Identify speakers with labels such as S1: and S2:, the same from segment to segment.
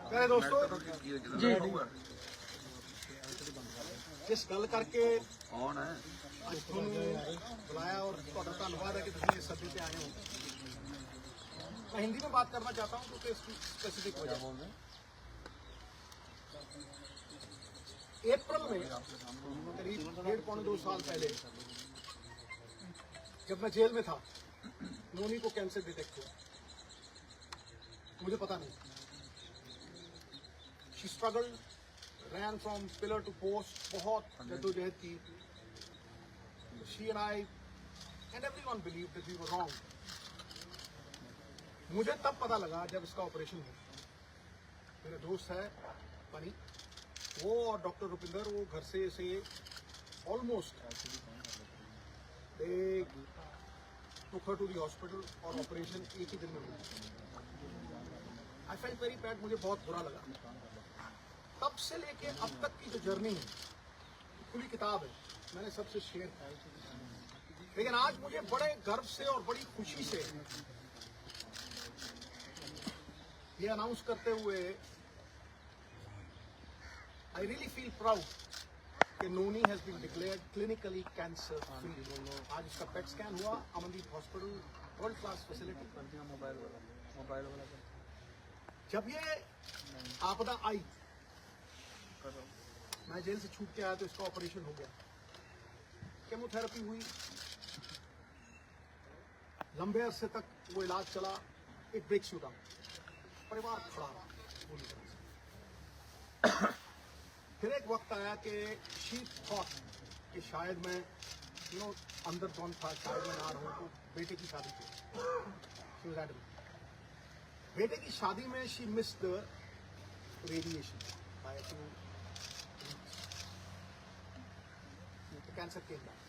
S1: प्यारे दोस्तों
S2: जी
S1: जिस गल करके आज तुहानू बुलाया और तुहाडा धन्यवाद है कि तुसीं इस सदे ते आए हो। मैं हिंदी में बात करना चाहता हूँ क्योंकि इसकी स्पेसिफिक वजह अप्रैल में करीब 1.5-2 साल पहले जब मैं जेल में था, नोनी को कैंसर डिटेक्ट हुआ। मुझे पता नहीं। She struggled, ran from pillar to post, बहुत जद्दोजहद की। She and I and everyone believed that we were wrong. मुझे तब पता लगा जब इसका ऑपरेशन हुआ। मेरा दोस्त है पनी, वो और डॉक्टर रुपिंदर, वो घर से almost took her to the hospital और ऑपरेशन एक ही दिन में हुआ। आई फेल्ट वेरी बैड, मुझे बहुत बुरा लगा। तब से लेके अब तक की जो जर्नी है, खुली किताब है, मैंने सबसे शेयर किया। लेकिन आज मुझे बड़े गर्व से और बड़ी खुशी से ये अनाउंस करते हुए आई रियली फील प्राउड कि Noni has been declared clinically cancer free. आज इसका पेट स्कैन हुआ, Amandeep hospital, world class facility. जब ये आपदा आई, मैं जेल से छूट के आया तो इसका ऑपरेशन हो गया, केमोथेरेपी हुई, लंबे अरसे तक वो इलाज चला, एक ब्रेक शूट आउट, परिवार खड़ा रहा पूरी तरह से। फिर एक वक्त आया कि शी थॉट कि शायद मैं अंदर कौन था, शायद मैं ना रहूं, तो बेटे की शादी थी। बेटे की शादी में she missed the radiation by 2 cancer के बाद।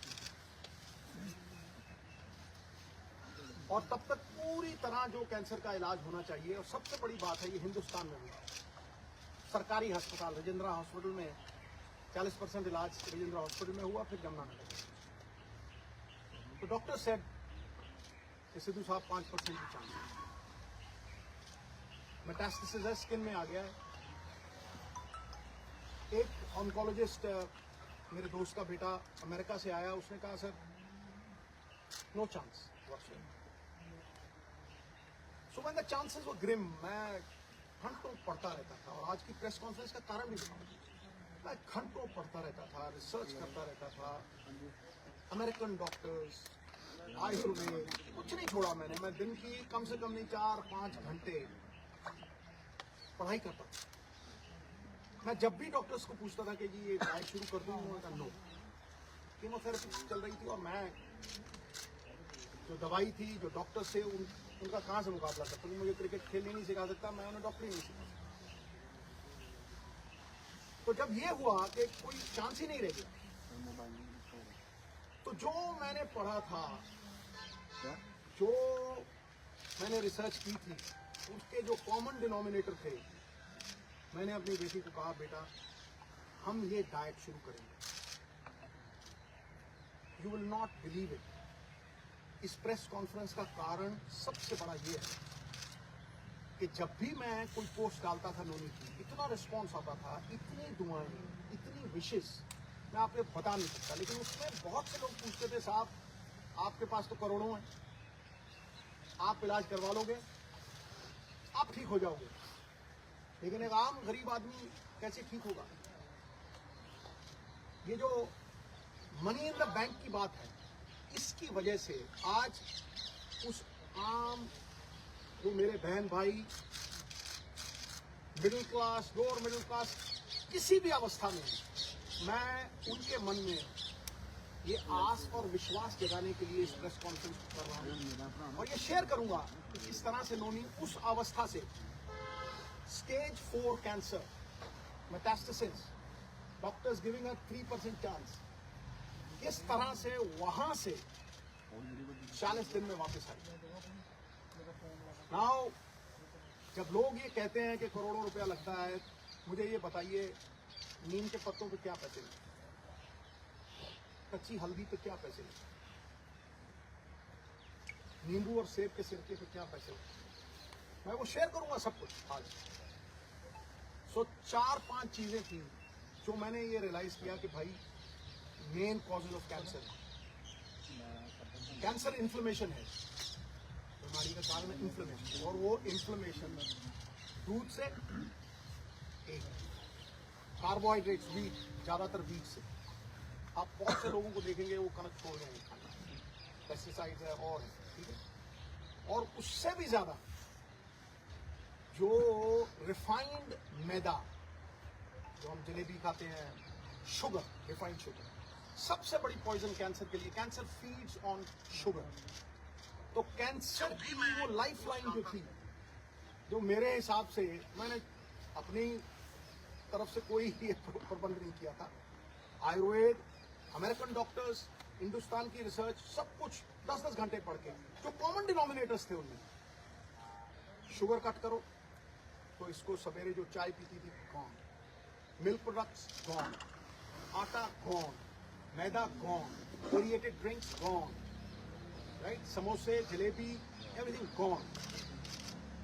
S1: और तब तक पूरी तरह जो कैंसर का इलाज होना चाहिए, और सबसे बड़ी बात है ये हिंदुस्तान में हुआ, सरकारी अस्पताल राजेंद्रा हॉस्पिटल में 40% इलाज राजेंद्रा हॉस्पिटल में हुआ, फिर यमुनानगर। तो डॉक्टर सेड कि सिद्धू साहब 5% की चांस है, मेटास्टेसिस है, स्किन में आ गया है। एक ऑन्कोलॉजिस्ट, मेरे दोस्त का बेटा अमेरिका से आया, उसने कहा sir no chance. So when the chances were grim, मैं घंटों पढ़ता रहता था, और आज की प्रेस कॉन्फ्रेंस का कारण भी बताऊं, मैं घंटों पढ़ता रहता था, रिसर्च करता रहता था, अमेरिकन डॉक्टर्स, आयुर्वेद, कुछ नहीं छोड़ा मैंने। मैं दिन की कम से कम नहीं 4-5 घंटे पढ़ाई करता था। मैं जब भी डॉक्टर्स को पूछता था कि जी ये डाइट शुरू कर दूं, उन्होंने कहा नो। कीमोथेरेपी चल रही थी, और मैं जो दवाई थी, जो डॉक्टर्स थे, उनका कहाँ से मुकाबला करता? मुझे क्रिकेट खेलने नहीं सिखा सकता, मैं उन्हें डॉक्टरी नहीं सिखा सकता। तो जब ये हुआ कि कोई चांस ही नहीं रह गया, तो जो मैंने पढ़ा था, जो मैंने रिसर्च की थी, उसके जो कॉमन डिनोमिनेटर थे, मैंने अपनी बेटी को कहा बेटा हम ये डाइट शुरू करेंगे। You will not believe it. इस प्रेस कॉन्फ्रेंस का कारण सबसे बड़ा ये है कि जब भी मैं कोई पोस्ट डालता था नोनी की, इतना रिस्पॉन्स आता था, इतनी दुआएं, इतनी विशेष, मैं आपको बता नहीं सकता। लेकिन उसमें बहुत से लोग पूछते थे साहब आपके पास तो करोड़ों हैं, आप इलाज करवा लोगे, आप ठीक हो जाओगे, लेकिन एक आम गरीब आदमी कैसे ठीक होगा? ये जो मनी इन द बैंक की बात है, इसकी वजह से आज उस आम, जो मेरे बहन भाई middle class, lower middle class, किसी भी अवस्था में, मैं उनके मन में ये आस और विश्वास जगाने के लिए इस प्रेस कॉन्फ्रेंस कर रहा हूँ, और ये शेयर करूंगा कि किस तरह से नोनी उस अवस्था से, stage 4 cancer, metastasis, doctors giving a 3% chance, किस तरह से वहां से 40 दिन में वापस आई। नाउ जब लोग ये कहते हैं कि करोड़ों रुपया लगता है, मुझे ये बताइए नीम के पत्तों पे क्या पैसे लगते, कच्ची हल्दी पे क्या पैसे लगते, नींबू और सेब के सिरके पे क्या पैसे लगते? मैं वो शेयर करूंगा सब कुछ आज। सो 4-5 चीजें थी जो मैंने ये रियलाइज किया कि भाई मेन कॉजेज ऑफ कैंसर है। कैंसर इन्फ्लेमेशन है, बीमारी का कारण है इन्फ्लेमेशन, और वो इन्फ्लेमेशन दूध से, एक कार्बोहाइड्रेट्स वीट, ज्यादातर वीट से। आप बहुत से लोगों को देखेंगे वो कनक छोड़ देंगे खाना, पेस्टिसाइड्स है और है, ठीक है। और उससे भी ज्यादा जो रिफाइंड मैदा, जो हम जलेबी खाते हैं, शुगर, रिफाइंड शुगर सबसे बड़ी पॉइजन कैंसर के लिए। Cancer feeds on sugar. तो कैंसर की वो लाइफ लाइन जो थी, जो मेरे हिसाब से, मैंने अपनी तरफ से कोई प्रबंध नहीं किया था, आयुर्वेद, अमेरिकन डॉक्टर्स, हिंदुस्तान की रिसर्च, सब कुछ 10-10 घंटे पढ़ के, जो कॉमन डिनोमिनेटर्स थे उनमें, शुगर कट करो, तो इसको सवेरे जो चाय पीती थी गॉन, मिल्क प्रोडक्ट्स गॉन, आटा गॉन, मैदा gone, aerated drinks gone, right, समोसे, जलेबी, everything gone.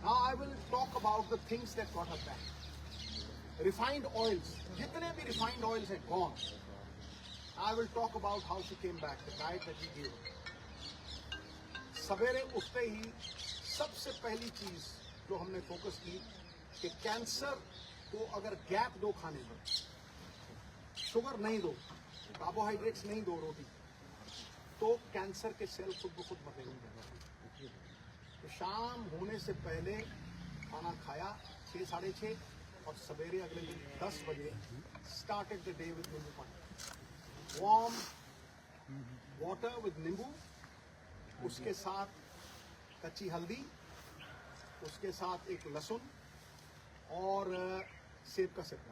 S1: Now I will talk about the things that got us back. Refined oils, जितने भी रिफाइंड ऑयल्स हैं gone. I will talk about how she came back, the diet that we give. सवेरे उठते ही सबसे पहली चीज जो हमने फोकस की कि कैंसर को अगर गैप दो खाने में, शुगर नहीं दो, कार्बोहाइड्रेट्स नहीं दो, रोटी, तो कैंसर के सेल खुद ब खुद मरेंगे। तो शाम होने से पहले खाना खाया 6-6:30, और सवेरे अगले दिन 10 बजे स्टार्टेड द डे विद नींबू पानी, वार्म वाटर विद नींबू, उसके साथ कच्ची हल्दी, उसके साथ एक लहसुन और सेब का सिरका।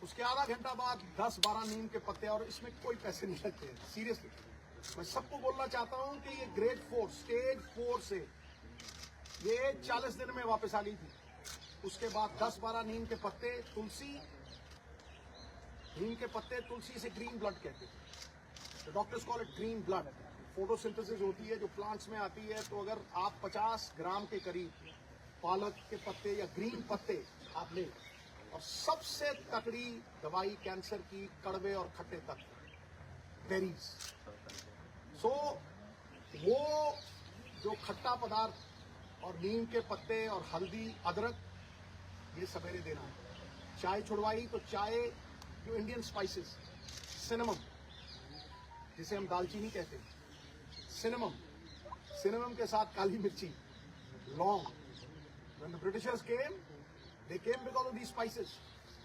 S1: उसके आधा घंटा बाद 10-12 नीम के पत्ते, और इसमें कोई पैसे नहीं लगते हैं, सीरियसली। मैं सबको बोलना चाहता हूं कि ये ग्रेड 4, स्टेज 4 से ये 40 दिन में वापस आ गई थी। उसके बाद 10-12 नीम के पत्ते, तुलसी, नीम के पत्ते, तुलसी से ग्रीन ब्लड कहते हैं, तो doctors call it green blood. Photosynthesis होती है जो प्लांट्स में आती है, तो अगर आप 50 ग्राम के करीब पालक के पत्ते या ग्रीन पत्ते आप लें, और सबसे तकड़ी दवाई कैंसर की, कड़वे और खट्टे तत्व, बेरीज। सो वो जो खट्टा पदार्थ और नीम के पत्ते और हल्दी, अदरक, ये सवेरे देना है। चाय छुड़वाई तो चाय, जो इंडियन स्पाइसेस, सिनेमम, जिसे हम दालचीनी कहते हैं, सिनेमम, सिनेमम के साथ काली मिर्ची, लौंग। When the Britishers came, they came because of these spices,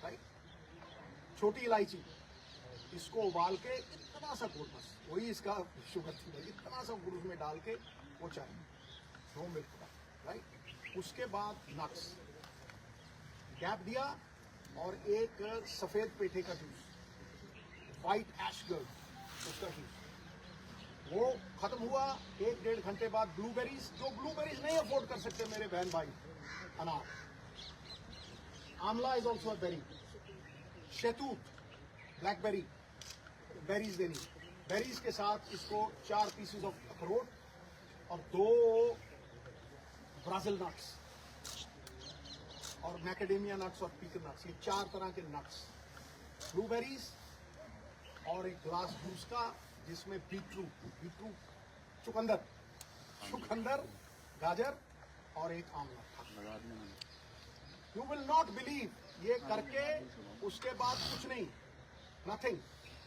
S1: right? छोटी इलायची, इसको उबाल के इतना सा गुड़, बस वही इसका शुगर थी, इतना सा गुड़ में डाल के वो चाय, नो मिल्क, राइट। उसके बाद नट्स, गैप दिया, और एक सफेद पेठे का जूस, व्हाइट एश गर्ड, उसका जूस, वो खत्म हुआ। 1-1.5 घंटे बाद ब्लूबेरीज, जो ब्लूबेरीज नहीं अफोर्ड कर सकते मेरे बहन भाई, अनार, आंवला इज ऑल्सो अ बेरी, शहतूत, ब्लैकबेरी, बेरीज देनी। बेरीज के साथ इसको 4 पीसेस ऑफ अखरोट और 2 ब्राजील नट्स और मैकेडेमिया नट्स और पीकन नट्स, ये 4 तरह के नट्स, ब्लूबेरीज, और एक ग्लास जूस का, जिसमें बीटरूट, चुकंदर, गाजर और एक आंवला। यू विल नॉट बिलीव, ये करके उसके बाद कुछ नहीं, नथिंग।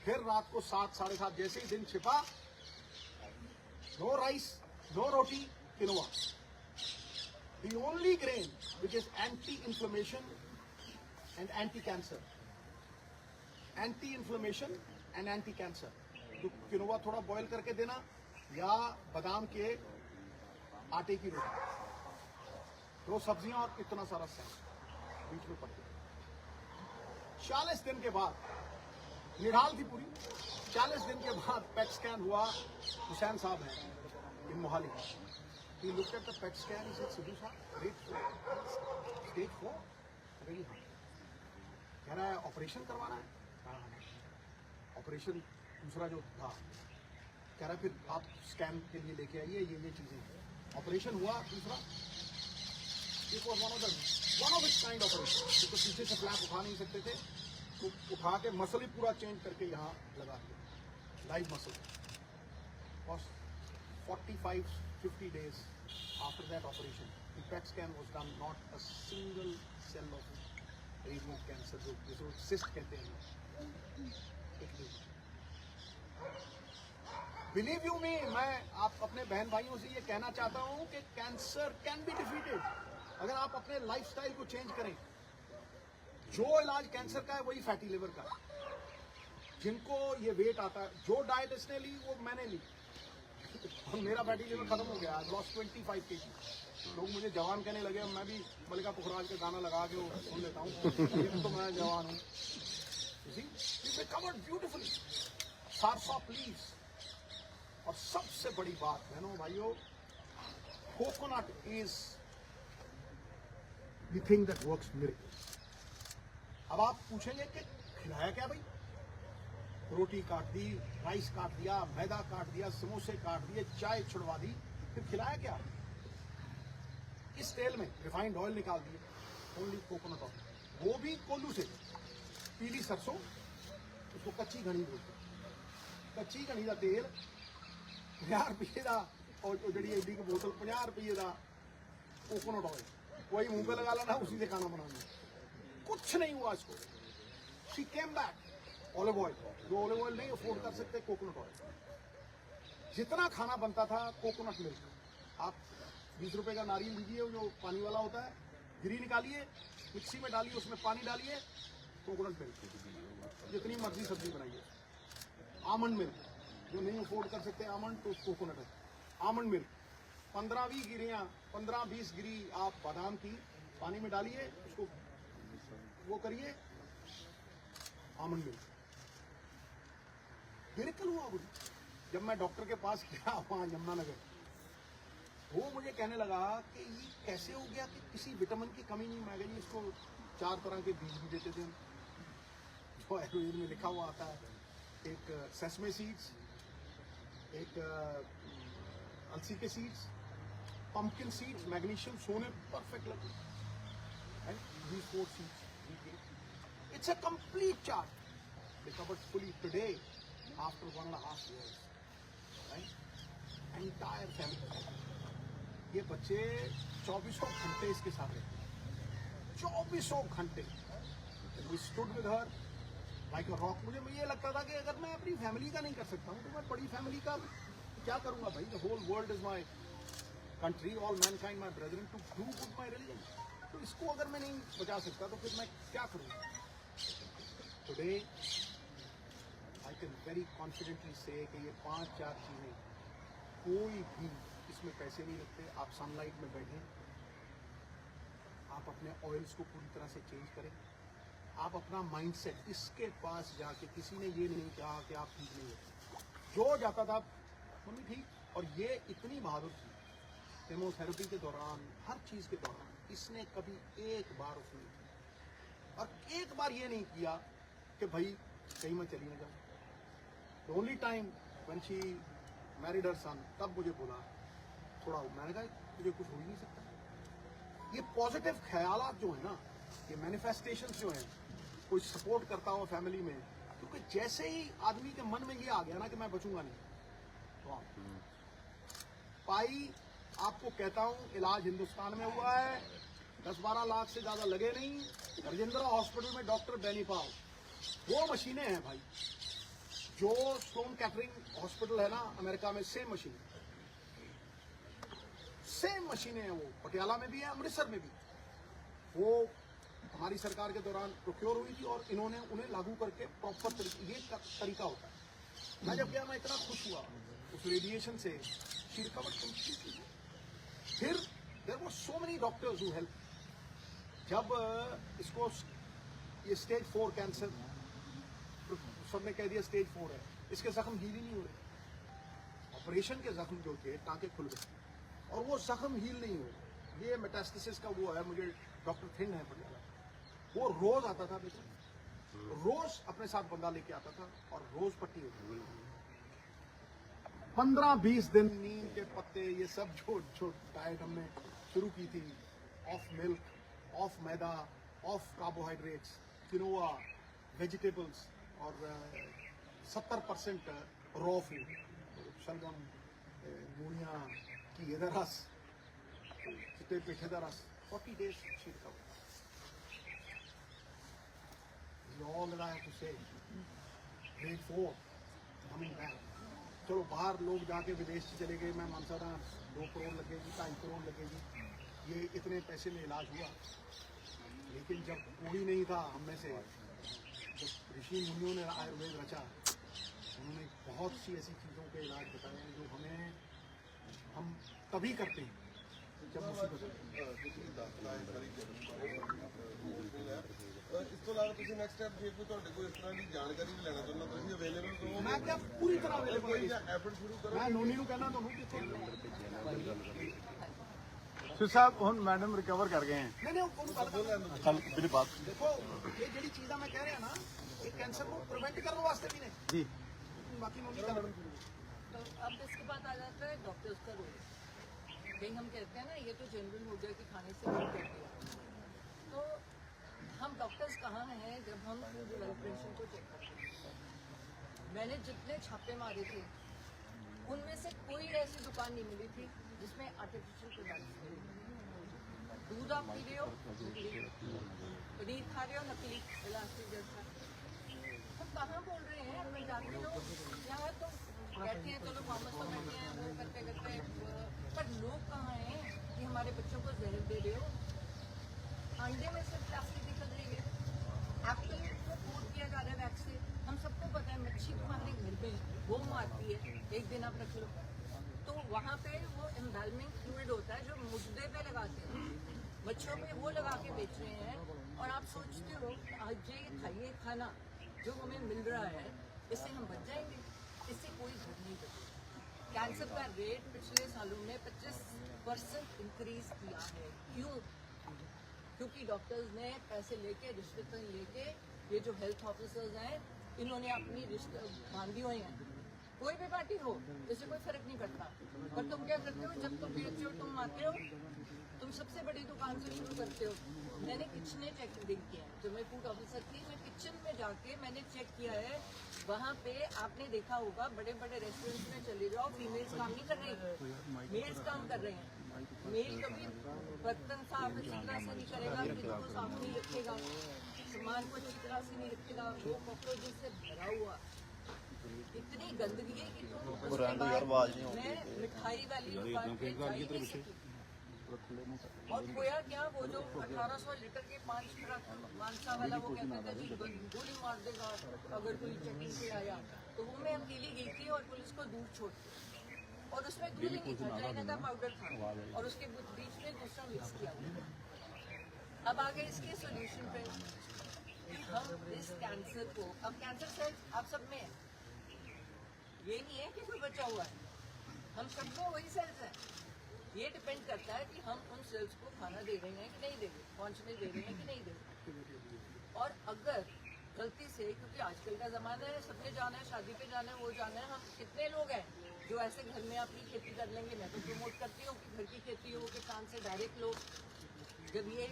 S1: फिर रात को 7-7:30 जैसे ही दिन छिपा, no rice, no roti, quinoa, the only grain which is anti inflammation and anti cancer, anti inflammation and anti cancer. तो किनोआ थोड़ा बॉईल करके देना, या बादाम के आटे की रोटी, 2 सब्जियां और इतना सारा सैलड बीच में पड़ते। 40 दिन के बाद निढाल थी पूरी। 40 दिन के बाद पेट स्कैन हुआ, हुसैन साहब हैं इन Mohali, he looked at the PET scan, he said, Sidhu साहब, grade 4, stage 4, really hard। कह रहा है ऑपरेशन करवाना है, ऑपरेशन दूसरा जो था, कह रहा है फिर आप स्कैन के लिए लेके आइए, ये चीजें। ऑपरेशन हुआ दूसरा, It was one of its kind operation. क्योंकि पीछे से फ्लैप उठा नहीं सकते थे, तो उठा के मसल ही पूरा चेंज करके यहाँ लगा दिया, live muscle. Was 45-50 days after that operation, the PET scan was done. Not a single cell of removed cancer, जो cyst कहते हैं. बिलीव यू मी, मैं आप अपने बहन भाइयों से ये कहना चाहता हूं कि कैंसर कैन बी डिफीटेड अगर आप अपने लाइफस्टाइल को चेंज करें. जो इलाज कैंसर का है वही फैटी लिवर का है. जिनको ये वेट आता है, जो डाइट इसने ली वो मैंने ली, और मेरा फैटी लिवर खत्म हो गया. I lost 25 kg. लोग मुझे जवान कहने लगे, मैं भी मलिका पुखराज का गाना लगा के सुन लेता हूँ, तो मैं जवान हूँ. Recovered beautifully. सारसा प्लीज. और सबसे बड़ी बात बहनों भाइयों, coconut is the thing that works miracles. अब आप पूछेंगे कि खिलाया क्या भाई? रोटी काट दी, राइस काट दिया, मैदा काट दिया, समोसे काट दिए, चाय छुड़वा दी, फिर खिलाया क्या? इस तेल में रिफाइंड ऑयल निकाल दिए, ओनली कोकोनट ऑयल, वो भी कोल्लू से. पीली सरसों, उसको कच्ची घनी बोलते हैं. कच्ची घनी का तेल 50 रुपये का, और जी एडी की बोतल 50 रुपये का कोकोनट ऑयल, वही मुंह पे लगा लेना, उसी से खाना बनाना. कुछ नहीं हुआ इसको. She came back. Olive oil, जो ऑलिव ऑयल नहीं अफोर्ड कर सकते, कोकोनट ऑयल. जितना खाना बनता था कोकोनट मिल्क. आप 20 रुपये का नारियल लीजिए, जो पानी वाला होता है, गिरी निकालिए, मिक्सी में डालिए, उसमें पानी डालिए, कोकोनट मिल्क. जितनी मर्जी सब्जी बनाइए. आमंड मिल्क, जो नहीं अफोर्ड कर सकते आमंड, तो कोकोनट है. आमंड मिल्क 15-20 गिरियाँ, 15-20 गिरी आप बादाम की पानी में डालिए, उसको वो करिए, आमंड मिल्क. मिरेकल हुआ. जब मैं डॉक्टर के पास गया वहाँ यमुनानगर, वो मुझे कहने लगा कि ये कैसे हो गया कि किसी विटामिन की कमी नहीं. मैं गई, इसको 4 तरह के बीज भी देते थे, जो आयुर्वेद में लिखा हुआ आता है. एक सेसमे सीड्स, एक अलसी के सीड्स, पंपकिन सीड्स, मैग्नीशियम, सोने परफेक्ट लगे. These 4 seeds we gave. It's a complete chart. Recovered fully today after 1.5 years. Right? Entire family. ये बच्चे 24 घंटे इसके साथ रहते हैं. 24 घंटे. We stood with her like a rock. मुझे ये लगता था कि अगर मैं अपनी फैमिली का नहीं कर सकता हूँ, तो मैं बड़ी फैमिली का क्या करूँगा भाई? The whole world is my country, all mankind my brethren, to do good my religion. तो इसको अगर मैं नहीं बचा सकता तो फिर मैं क्या करूँगा? Today I can very confidently say कि ये 5-4 चीजें, कोई भी इसमें पैसे नहीं लगते. आप सनलाइट में बैठें, आप अपने ऑयल्स को पूरी तरह से चेंज करें, आप अपना माइंडसेट, इसके पास जाके किसी ने ये नहीं कहा कि आप ठीक नहीं हो. जो जाता था मम्मी ठीक. और ये इतनी बहादुर थी, केमोथेरेपी के दौरान, हर चीज के दौरान, इसने कभी एक बार उसने नहीं किया. और एक बार ये नहीं किया कि भाई कहीं मैं चली ना जाऊँ. The only time when she married her son, तब मुझे बोला थोड़ा. मैंने कहा मुझे कुछ हो ही नहीं सकता. ये पॉजिटिव ख्यालात जो है ना, ये मैनिफेस्टेशंस जो हैं, कोई सपोर्ट करता हो फैमिली में, क्योंकि जैसे ही आदमी के मन में ये आ गया ना कि मैं बचूंगा नहीं, तो पाई आपको कहता हूं, इलाज हिंदुस्तान में हुआ है. 10-12 लाख से ज्यादा लगे नहीं. राजेंद्र हॉस्पिटल में डॉक्टर बेनीपाल, वो मशीनें हैं भाई. जो स्लोन कैटरिंग हॉस्पिटल है ना अमेरिका में, सेम मशीनें हैं. वो पटियाला में भी है, अमृतसर में भी. वो हमारी सरकार के दौरान प्रोक्योर हुई थी, और इन्होंने उन्हें लागू करके प्रॉपर ये तरीका होता है. मैं जब गया, मैं इतना खुश हुआ उस रेडिएशन से. She recovered completely. फिर there were so many doctors who help. जब इसको ये स्टेज 4 कैंसर, सबने कह दिया स्टेज 4 है, इसके जख्म हील ही नहीं हो रहे. ऑपरेशन के जख्म जो थे, टांके खुल गए, और वो जख्म हील नहीं हो. ये मेटास्टेसिस का वो है. मुझे डॉक्टर थिंग है पटियाला, वो रोज आता था बेटा, रोज अपने साथ बंदा लेके आता था, और रोज पट्टी होती थी. 15-20 दिन नीम के पत्ते, ये सब जो डाइट हमने शुरू की थी, of milk, of maida, of carbohydrates, quinoa, vegetables और 70% रॉ फूड, शलगम, मूलियाँ, घी का रस, चिट्टे पेठे का रस. 40 days she recovered. All that I have to say. Grade 4 coming back. चलो बाहर लोग जाके विदेश से चले गए, मैं मानता था 2 करोड़ लगेगी, 2.5 करोड़ लगेगी, ये इतने पैसे में इलाज हुआ. लेकिन जब कोई नहीं था हम में से, जब ऋषि मुनियों ने आयुर्वेद रचा, उन्होंने बहुत सी ऐसी चीज़ों के इलाज बताए हैं जो हम तभी करते हैं जब मुसीबत होती है.
S2: ਇਸ ਤੋਂ ਇਲਾਵਾ ਤੁਸੀਂ ਨੈਕਸਟ ਸਟੈਪ ਜੇ ਕੋਈ ਤੁਹਾਡੇ ਕੋਲ ਇਸ ਤਰ੍ਹਾਂ ਦੀ ਜਾਣਕਾਰੀ ਵੀ ਲੈਣਾ ਚਾਹੁੰਦਾ ਤੁਸੀਂ ਅਵੇਲੇਬਲ ਰਹੋ.
S1: ਮੈਂ ਕਿਹਾ ਪੂਰੀ ਤਰ੍ਹਾਂ ਅਵੇਲੇਬਲ
S2: ਕੋਈ ਐਫਰਟ ਸ਼ੁਰੂ ਕਰੋ.
S1: ਮੈਂ ਨੋਨੀ ਨੂੰ ਕਹਿਣਾ ਤੁਹਾਨੂੰ ਕਿੱਥੇ
S3: ਸਿਰ ਸਾਹਿਬ ਹੁਣ ਮੈਡਮ ਰਿਕਵਰ ਕਰ ਗਏ हैं
S1: नहीं ਉਹਨੂੰ ਗੱਲ ਕਰ.
S3: ਚੱਲ ਮੇਰੀ ਬਾਤ
S1: ਦੇਖੋ ਇਹ ਜਿਹੜੀ ਚੀਜ਼ਾਂ ਮੈਂ ਕਹਿ ਰਿਹਾ ਨਾ, ਇਹ ਕੈਂਸਰ ਨੂੰ ਪ੍ਰੀਵੈਂਟ ਕਰਨ ਵਾਸਤੇ ਵੀ ਨੇ
S3: जी.
S1: ਬਾਕੀ ਨੋਨੀ ਕਰ.
S4: तो अब इसके बाद आ जाता है डॉक्टर्स का रोल. कहीं हम कहते हैं ना ये तो जनरल हो गया कि खाने से नहीं करते हैं, तो हम डॉक्टर्स कहाँ हैं जब हम फूड डेवलपमेंट को चेक करते हैं. मैंने जितने छापे मारे थे उनमें से कोई ऐसी दुकान नहीं मिली थी जिसमें आर्टिफिशियल प्रोडक्ट्स थे. दूध आप पी रहे हो नकली, पनीर खा रहे हो नकली, इलास्टिक जैसा. तो कहाँ बोल रहे हैं मैं जाती हूँ यहाँ तो बैठे हैं, चलो फार्मर्स तो बैठे हैं वो करते करते, पर लोग कहाँ हैं कि हमारे बच्चों को जहर दे रहे हो. अंडे में से प्लास्टिक निकल रही है, एप्पल को कोट किया जा रहा है वैक्स से. हम सबको पता है मच्छी हमारे घर में वो मारती है, एक दिन आप रख लो तो वहाँ पे वो एम्बैलमिंग फ्लूइड होता है जो मुद्दे पे लगाते हैं, मच्छरों पे वो लगा के बेच रहे हैं. और आप सोचते हो आज ये खाइए खाना जो हमें मिल रहा है, इससे हम बच जाएंगे. इससे कोई घर नहीं बचेगा. कैंसर का रेट पिछले सालों में 25% इंक्रीज किया है. क्यों? क्योंकि डॉक्टर्स ने पैसे लेके, रिश्वत लेके, ये जो हेल्थ ऑफिसर्स हैं इन्होंने अपनी रिश्वत बांधी हुई हैं. कोई भी पार्टी हो इससे कोई फर्क नहीं पड़ता. पर तुम क्या करते हो जब तुम पीड़ित हो तुम आते हो, तुम सबसे बड़ी दुकान से शुरू करते हो. मैंने किचन चेक किया है, जब मैं फूड ऑफिसर थी मैं किचन में जाके मैंने चेक किया है. वहाँ पे आपने देखा होगा बड़े बड़े रेस्टोरेंट में चले जाओ, फीमेल्स काम नहीं कर रही, मेल्स काम कर रहे हैं. मेल कभी बर्तन साफ अच्छी तरह से नहीं करेगा, किचन को साफ नहीं रखेगा, सामान को अच्छी तरह से नहीं रखेगा, वो कॉकरोचेस से भरा हुआ. इतनी गंदगी है कि तुम उसके बाद मैं मिठाई वाली दुकान पे जा ही नहीं सकी. और खोया क्या, वो जो 1800 लीटर के 5 ट्रक मानसा वाला वो कहता था जी गोली मार देगा अगर कोई चेकिंग से आया, तो वो मैं अकेली गई थी और पुलिस को दूर छोड़ दी. और उसमें दूध नहीं था, चाइना का पाउडर था और उसके बीच में दूसरा मिक्स किया हुआ. अब आगे इसके सोल्यूशन पे हम इस कैंसर को, अब कैंसर सेल्स आप सब में है, ये नहीं है कि कोई बचा हुआ है, हम सबको वही सेल्स है. ये डिपेंड करता है कि हम उन सेल्स को खाना दे रहे हैं कि नहीं दे रहे, पहुंचने दे रहे हैं कि नहीं दे रहे. और अगर गलती से, क्योंकि आजकल का ज़माना है सबने जाना है, शादी पे जाना है, वो जाना है, हम कितने लोग हैं जो ऐसे घर में अपनी खेती कर लेंगे. मैं तो प्रमोट करती हूँ कि घर की खेती हो, किसान से डायरेक्ट लो. जब ये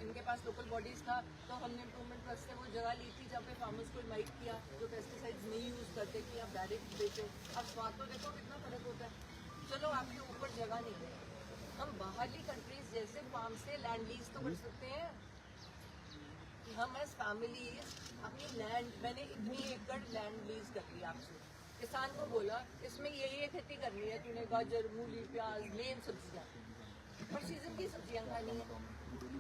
S4: इनके पास लोकल बॉडीज था तो हमने इम्प्रूवमेंट ट्रस्ट से वो जगह ली थी जहाँ पे फार्मर्स को इनवाइट किया जो पेस्टिसाइड्स नहीं यूज़ करते कि आप डायरेक्ट बेचो. अब स्वाद तो देखो कितना फर्क होता है. चलो आपके ऊपर जगह नहीं है, हम बाहरली कंट्रीज जैसे फार्म से लैंड लीज तो कर सकते हैं कि हम एज फैमिली अपनी लैंड, मैंने इतनी एकड़ लैंड लीज कर ली आपसे, किसान को बोला इसमें ये खेती करनी है, तूने गाजर मूली प्याज मेन सब्जियाँ, पर सीजन की सब्जियाँ खानी है,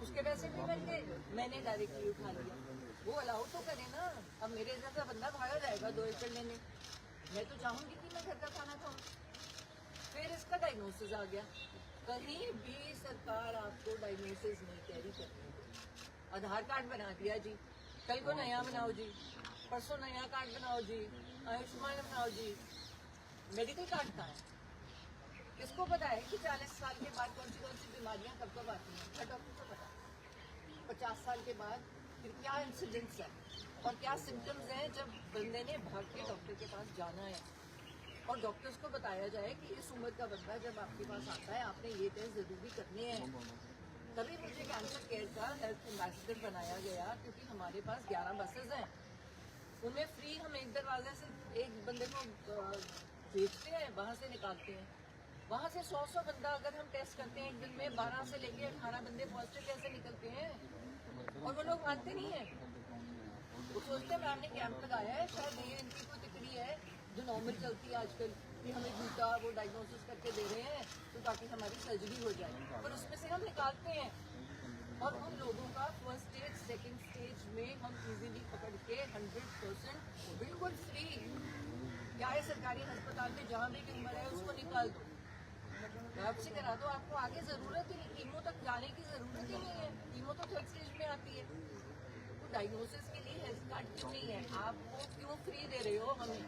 S4: उसके पैसे भी बन गए, मैंने डायरेक्टली उठा लिया. वो अलाउ तो करे ना. अब मेरे जैसा बंदा भागा जाएगा 2 एकड़ लेने, मैं तो चाहूँगी कि मैं घर का खाना खाऊँ. फिर इसका डायग्नोसिस आ गया. कहीं भी सरकार आपको डायग्नोसिस नहीं कैरी करती. आधार कार्ड बना दिया जी, कल को नया बनाओ जी, परसों नया कार्ड बनाओ जी, आयुष्मान बनाओ जी. मेडिकल कार्ड कहाँ है? किसको पता है कि 40 साल के बाद कौन सी बीमारियां कब कब आती हैं? हर डॉक्टर को पता है. 50 साल के बाद फिर क्या इंसिडेंट्स है और क्या सिम्टम्स हैं जब बंदे ने भाग के डॉक्टर के पास जाना है. और डॉक्टर्स को बताया जाए कि इस उम्र का बंदा जब आपके पास आता है आपने ये टेस्ट जरूरी करने हैं, तभी कैंसर केयर का हेल्थ एम्बेसडर बनाया गया, क्योंकि हमारे पास 11 बसेज हैं, उनमें फ्री हम एक दरवाजे से एक बंदे को भेजते हैं, वहाँ से निकालते हैं। वहाँ से 100 बंदा अगर हम टेस्ट करते हैं एक दिन में, 12 से लेके 18 बंदे पॉजिटिव कैसे निकलते हैं? और वो लोग मानते नहीं है, वो सोचते हैं मैम ने कैंप लगाया है, शायद ये इनकी कोई तिकड़ी है जो नॉर्मल चलती है आजकल, कि हमें झूठा वो डायग्नोसिस करके दे रहे हैं तो ताकि हमारी सर्जरी हो जाए, पर उसमें से हम निकालते हैं। और उन लोगों का फर्स्ट स्टेज सेकंड स्टेज में हम इजीली पकड़ के 100% बिल्कुल फ्री, क्या है सरकारी अस्पताल में जहाँ भी ट्यूमर है उसको निकाल दो, आपसे करा दो, आपको आगे जरूरत ही नहीं, कीमो तक जाने की जरूरत ही नहीं है, कीमो तो थर्ड स्टेज में आती है। तो डायग्नोसिस के लिए हेल्थ कार्ड क्यों नहीं है? आपको क्यों फ्री दे रहे हो हमें?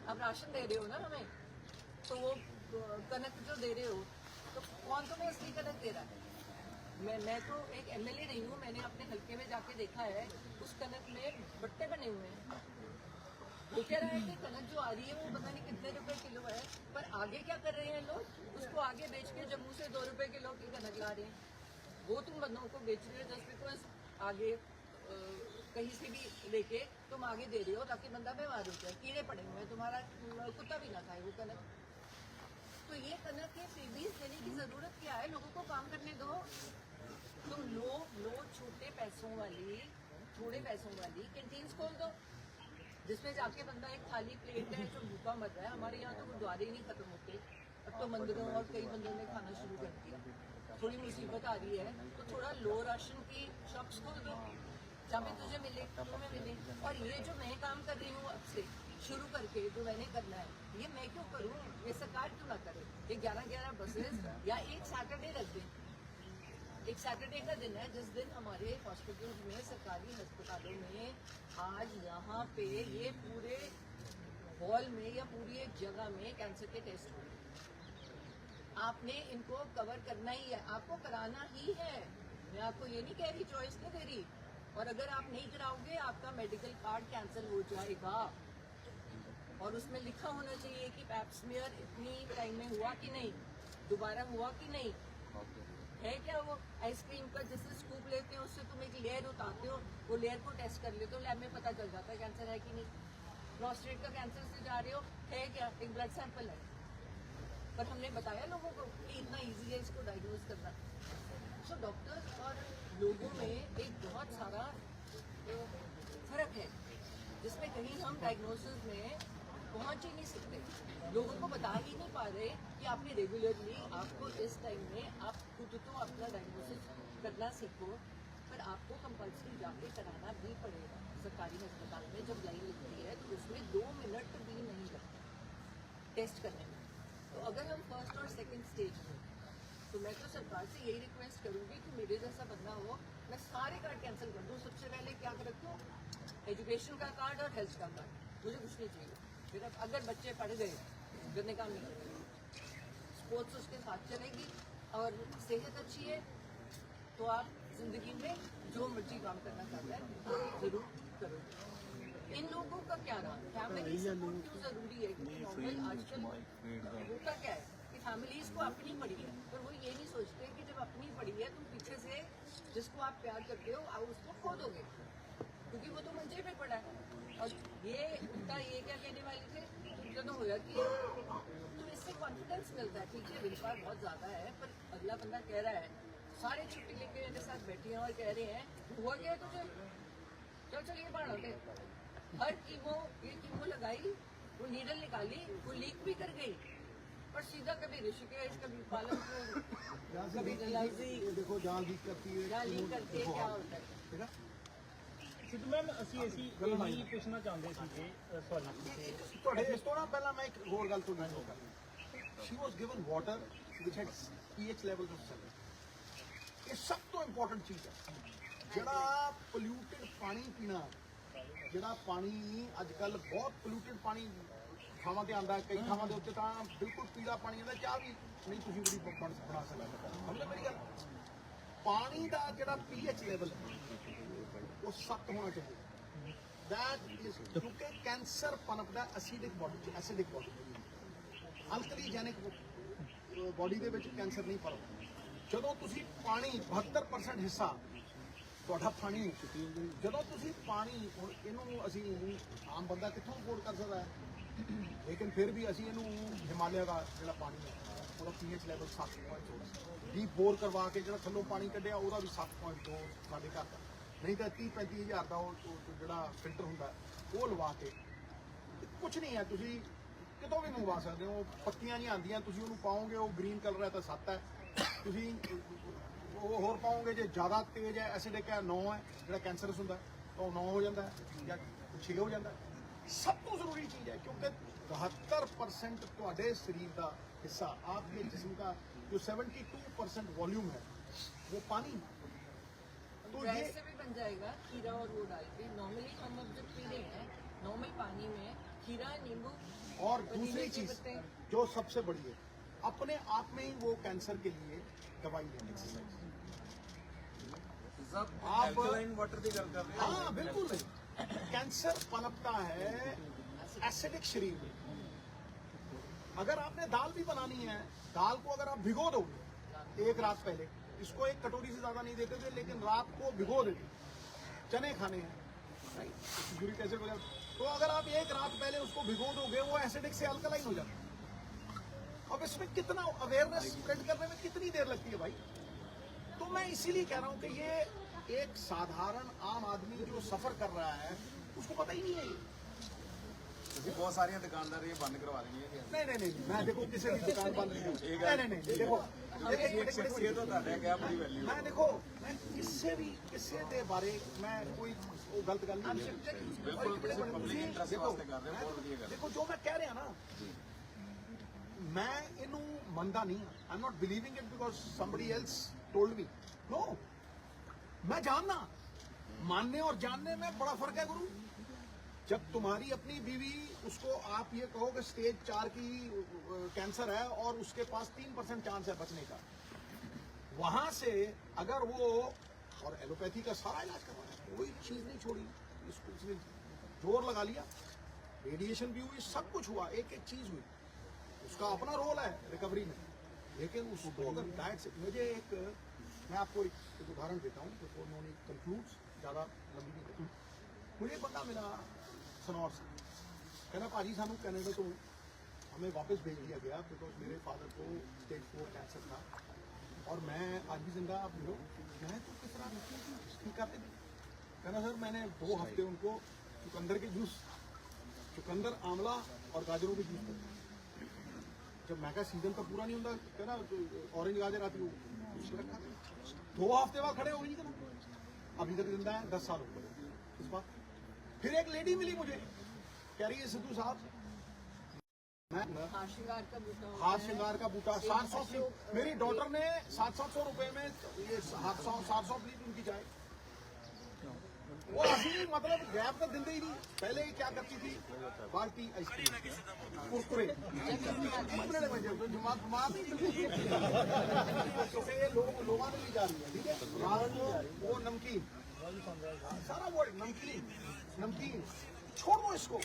S4: आप राशन दे रहे हो ना हमें, तो वो कनक जो दे रहे हो, तो कौन तुम्हें असली कनक दे रहा है? मैं तो एक एमएलए नहीं हूँ, मैंने अपने हल्के में जाके देखा है, उस कनक में बट्टे बने हुए हैं। वो कह रहा है कि कनक जो आ रही है वो पता नहीं कितने रुपए किलो है, पर आगे क्या कर रहे हैं लोग? उसको आगे बेच के जम्मू से 2 रुपए किलो की कनक ला रहे हैं। वो तुम बंदों को बेच रहे हो जस्ट बिकॉज आगे कहीं से भी लेके तुम आगे दे रहे हो ताकि बंदा बीमार हो जाए, कीड़े पड़े हुए हैं, तुम्हारा कुत्ता भी ना खाए वो कनक। तो ये कनक के फ्रीबीज देने की जरूरत क्या है? लोगों को काम करने दो। तुम लो छोटे पैसों वाली कैंटीन्स खोल दो, जिसमें जाके बंदा एक खाली प्लेट है जो भूखा मर रहा है। हमारे यहाँ तो गुरुद्वारे ही नहीं खत्म होते, अब तो मंदिरों और कई मंदिरों में खाना शुरू कर दिया। थोड़ी मुसीबत आ रही है तो थोड़ा लो राशन की शॉप्स खोल दो, जहाँ पे तुझे मिले तुम्हें मिले। और ये जो मैं काम कर रही हूँ अब से शुरू करके, जो मैंने करना है, ये मैं क्यों करूँ? ये सरकार क्यों ना करे? ये 11 बसेस या एक सैटरडे रख दें। एक सैटरडे का दिन है जिस दिन हमारे हॉस्पिटल्स में, सरकारी अस्पतालों में, आज यहाँ पे ये पूरे हॉल में या पूरी एक जगह में कैंसर के टेस्ट हो रहे हैं। आपने इनको कवर करना ही है, आपको कराना ही है। मैं आपको ये नहीं कह रही, चॉइस नहीं दे रही। और अगर आप नहीं कराओगे आपका मेडिकल कार्ड कैंसिल हो जाएगा, और उसमें लिखा होना चाहिए कि पैप्समियर इतनी टाइम में हुआ कि नहीं, दोबारा हुआ कि नहीं। है क्या वो आइसक्रीम का जैसे स्कूप लेते हो, उससे तुम एक लेयर उतारते हो, वो लेयर को टेस्ट कर लेते हो, लैब में पता चल जाता है कैंसर है कि नहीं। प्रोस्टेट का कैंसर से जा रहे हो, है क्या? एक ब्लड सैंपल है, पर हमने बताया लोगों को कि इतना इजी है इसको डायग्नोज करना। सो डॉक्टर्स और लोगों में एक बहुत सारा फर्क है, जिसमें कहीं हम डायग्नोसिस में पहुंच ही नहीं सकते, लोगों को बता ही नहीं पा रहे कि आपने रेगुलरली, आपको इस टाइम में आप खुद तो अपना डायग्नोसिस करना सीखो, पर आपको कंपल्सरी जाके कराना भी पड़ेगा। सरकारी अस्पताल में जब लाइन लगती है तो उसमें 2 मिनट भी नहीं लगते टेस्ट करने में। तो अगर हम फर्स्ट और सेकंड स्टेज में, तो मैं तो सरकार से यही रिक्वेस्ट करूंगी कि मेरे जैसा बंदा हो, मैं सारे कार्ड कैंसिल कर दूँ। सबसे पहले क्या रखूँ? एजुकेशन का कार्ड और हेल्थ का कार्ड, मुझे कुछ नहीं चाहिए। फिर अगर बच्चे पढ़ गए, करने काम नहीं करेंगे, स्पोर्ट्स उसके साथ चलेगी, और सेहत अच्छी है तो आप जिंदगी में जो मर्जी काम करना चाहता है जरूर करोगे। इन लोगों का क्या रहा? फैमिली सपोर्ट क्यों जरूरी है? क्योंकि नॉर्मल आजकल होता क्या है कि फैमिलीज को अपनी पड़ी है, पर वो ये नहीं सोचते कि जब अपनी पड़ी है तुम पीछे से जिसको आप प्यार करते हो आप उसको खो दोगे, क्योंकि वो तो मंजे पे पड़ा है। और ये उल्टा ये क्या कहने वाले थे, तुमसे तो होया कि तो इससे कॉन्फिडेंस मिलता है। ठीक है, विश्वास बहुत ज्यादा है, पर अगला बंदा कह रहा है, सारे छुट्टी लेके मेरे साथ बैठे हैं और कह रहे हैं हुआ क्या है तुझे, चल चल ये बाढ़ होते। हर कीमो लगाई, वो नीडल निकाली, वो लीक भी कर गई, पर सीधा कभी ऋषिकेश, कभी पालनपुर, कभी डलहौजी,
S1: देखो जहाँ लीक करती है,
S4: जहाँ लीक करती है, क्या होता है।
S1: ठीक है?
S5: सिद्धू मैम ਅਸੀਂ ਇਹੀ ਪੁੱਛਣਾ ਚਾਹੁੰਦੇ ਸੀਗੇ ਸੌਰੀ
S1: ਤੁਹਾਡੇ ਇਸ ਤੋਂ ਨਾ ਪਹਿਲਾਂ ਮੈਂ ਇੱਕ ਹੋਰ ਗੱਲ ਤੁਹਾਨੂੰ ਦੱਸੂਗਾ। She was given water which had pH level of 7। ਇਹ ਸਭ ਤੋਂ ਇੰਪੋਰਟੈਂਟ ਚੀਜ਼ ਹੈ। ਜਿਹੜਾ ਪੋਲਿਊਟਡ ਪਾਣੀ ਪੀਣਾ, ਜਿਹੜਾ ਪਾਣੀ ਅੱਜ ਕੱਲ ਬਹੁਤ ਪੋਲਿਊਟਡ ਪਾਣੀ ਥਾਵਾਂ ਤੇ ਆਉਂਦਾ, ਕਈ ਥਾਵਾਂ ਦੇ ਉੱਤੇ ਤਾਂ ਬਿਲਕੁਲ ਪੀਲਾ ਪਾਣੀ ਆਉਂਦਾ, ਚਾਹ ਵੀ ਨਹੀਂ ਤੁਸੀਂ ਬੜੀ ਬਣਾ ਸਕਦੇ। ਸਮਝ ਮੇਰੀ ਗੱਲ? ਪਾਣੀ ਦਾ ਜਿਹੜਾ pH ਲੈਵਲ वो 7 होना चाहिए। दैट इज क्योंकि कैंसर पनपदा acidic body, acidic body, alkaligenic body ਦੇ ਵਿੱਚ कैंसर नहीं पनपदा। ਜਦੋਂ ਤੁਸੀਂ ਪਾਣੀ 72% ਹਿੱਸਾ ਤੁਹਾਡਾ ਪਾਣੀ ਹੈ। ਜਦੋਂ ਤੁਸੀਂ ਪਾਣੀ ਹੁਣ ਇਹਨੂੰ ਅਸੀਂ ਆਮ ਬੰਦਾ ਕਿੱਥੋਂ ਅਫੋਰਡ ਕਰ ਸਕਦਾ ਹੈ, ਲੇਕਿਨ ਫਿਰ ਵੀ ਅਸੀਂ ਇਹਨੂੰ ਹਿਮਾਲਿਆ ਦਾ ਜਿਹੜਾ ਪਾਣੀ ਹੈ ਉਹਦਾ pH ਲੈਵਲ 7.2 ਡੀਪ ਬੋਰ ਕਰਵਾ ਕੇ ਜਿਹੜਾ ਥੱਲੋਂ ਪਾਣੀ ਕੱਢਿਆ ਉਹਦਾ ਵੀ 7.2 ਸਾਡੇ ਘਰ ਦਾ, ਨਹੀਂ ਤਾਂ 30-35 ਹਜ਼ਾਰ ਦਾ ਉਹ ਜਿਹੜਾ ਫਿਲਟਰ ਹੁੰਦਾ ਉਹ ਲਵਾ ਕੇ ਕੁਝ ਨਹੀਂ ਹੈ। ਤੁਸੀਂ ਕਿਤੋਂ ਵੀ ਮੰਗਵਾ ਸਕਦੇ ਹੋ, ਪੱਤੀਆਂ ਨਹੀਂ ਆਉਂਦੀਆਂ, ਤੁਸੀਂ ਉਹਨੂੰ ਪਾਓਗੇ ਉਹ ਗ੍ਰੀਨ ਕਲਰ ਹੈ ਤਾਂ 7 ਹੈ, ਤੁਸੀਂ ਉਹ ਹੋਰ ਪਾਓਗੇ ਜੇ ਜ਼ਿਆਦਾ ਤੇਜ਼ ਹੈ ਐਸਿਡਿਕ ਹੈ 9 ਹੈ, ਜਿਹੜਾ ਕੈਂਸਰਸ ਹੁੰਦਾ ਤਾਂ ਉਹ 9 ਹੋ ਜਾਂਦਾ ਹੈ ਜਾਂ 6 ਹੋ ਜਾਂਦਾ ਹੈ। ਸਭ ਤੋਂ ਜ਼ਰੂਰੀ ਚੀਜ਼ ਹੈ क्योंकि 72% ਤੁਹਾਡੇ ਸਰੀਰ ਦਾ हिस्सा आपके जिस्म का जो 72% वॉल्यूम है वो पानी, तो ये
S4: वैसे भी बन जाएगा खीरा और वो डाल के। नॉर्मली हम अब जब पी रहे हैं नॉर्मल पानी में खीरा, नींबू
S1: और दूसरी
S4: पुदीने के
S1: चीज
S4: पत्ते,
S1: जो सबसे बड़ी है, अपने आप में ही वो कैंसर के लिए दवाई है एक्सरसाइज। आप
S2: ਵਾਟਰ ਦੀ ਗੱਲ ਕਰ ਰਹੇ
S1: हाँ बिल्कुल नहीं, कैंसर पनपता है एसिडिक शरीर में। अगर आपने दाल भी बनानी है, दाल को अगर आप भिगो दोगे एक रात पहले, इसको एक कटोरी से ज्यादा नहीं देते थे लेकिन रात को भिगो देते, चने खाने हैं यूरिक एसिड वगैरह, तो अगर आप एक रात पहले उसको भिगो दोगे वो एसिडिक से अल्कलाइन हो जाता है। अब इसमें कितना अवेयरनेस स्प्रेड करने में कितनी देर लगती है भाई, तो मैं इसीलिए कह रहा हूं कि ये एक साधारण आम आदमी जो सफर कर रहा है उसको पता ही नहीं है।
S3: ਤੁਸੀਂ ਬਹੁਤ ਸਾਰੀਆਂ ਦੁਕਾਨਦਾਰ ਇਹ ਬੰਦ ਕਰਵਾ ਦੇਣੀਆਂ ਕਿ
S1: नहीं नहीं नहीं, मैं देखो किसी भी दुकान बंद नहीं करूं। नहीं नहीं नहीं, देखो
S3: ਇੱਕ ਸ਼ਖਸੀਅਤ ਹੋ ਤੁਹਾਡੇ ਕਿਆ ਬੜੀ ਵੈਲਿਊ
S1: मैं देखो मैं किसी दे बारे मैं कोई वो गलत गल नहीं
S3: ਬਿਲਕੁਲ ਤੁਸੀਂ ਪਬਲਿਕ ਇੰਟਰਸਟ ਵਾਸਤੇ ਕਰ ਰਹੇ ਹੋ, ਬਹੁਤ ਵਧੀਆ ਗੱਲ।
S1: देखो जो मैं कह रहा ना, मैं इनू मनदा नहीं, I am not believing it because somebody else told me, no मैं जानना, मानने और जानने में बड़ा फर्क है गुरु। जब तुम्हारी अपनी बीवी उसको आप ये कहो कि स्टेज 4 की कैंसर है और उसके पास 3% चांस है बचने का, वहां से अगर वो और एलोपैथी का सारा इलाज करवाया, कोई चीज नहीं छोड़ी, इसको उसने जोर लगा लिया, रेडिएशन भी हुई, सब कुछ हुआ, एक एक चीज हुई, उसका अपना रोल है रिकवरी में, लेकिन उसको अगर डाइट से मुझे एक मैं आपको एक उदाहरण देता हूँ बिफोर नो कंक्लूड्स, ज़्यादा लंबी नहीं करता। मुझे एक बंदा मिला सनौर से, कहना भाजी सानू कनाडा तो हमें वापस भेज दिया गया बिकॉज मेरे फादर को स्टेज 4 कैंसर था और मैं आज भी जिंदा, आप मिलो, मैं तो किस तरह ठीक आते थे। कहना सर मैंने 2 हफ्ते उनको चुकंदर के जूस, चुकंदर, आंवला और गाजरों के जूस दिए। जब मैं कहा सीजन तो पूरा नहीं होता, कहना ऑरेंज गाजर आती हो उसको रखा, 2 हफ्ते बाद खड़े हो गई कहना, अभी तक जिंदा है, 10 साल हो गए इस बात। फिर एक लेडी मिली मुझे, कह रही है सिद्धू साहब मैं
S4: हाथ श्रृंगार का बूटा होता
S1: हाथ
S4: है।
S1: श्रृंगार का बूटा 700, मेरी डॉटर ने 700 रुपए में ये 700 प्लीज उनकी चाय, वो अभी मतलब गैप तो दिन ही नहीं। पहले ही क्या करती थी, बाल्टी आइसक्रीम कुरकुरे लोगों ने ली जा रही है, ठीक है, रात को वो नमकीन, सारा वो नमकीन छोड़ दो इसको,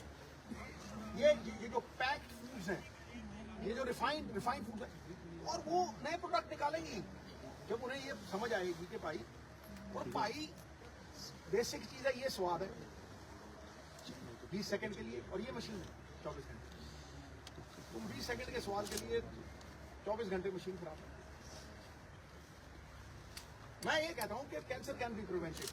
S1: ये जो पैक्ड फूड्स हैं, ये जो रिफाइंड फूड है, और वो नए प्रोडक्ट निकालेंगी जब उन्हें ये समझ आएगी कि भाई, और भाई बेसिक चीज है, ये स्वाद है 20 सेकंड के लिए, और ये मशीन है 24 घंटे, तुम 20 सेकंड के स्वाद के लिए 24 घंटे मशीन खराब है। मैं ये कहता हूँ कि cancer can be prevented,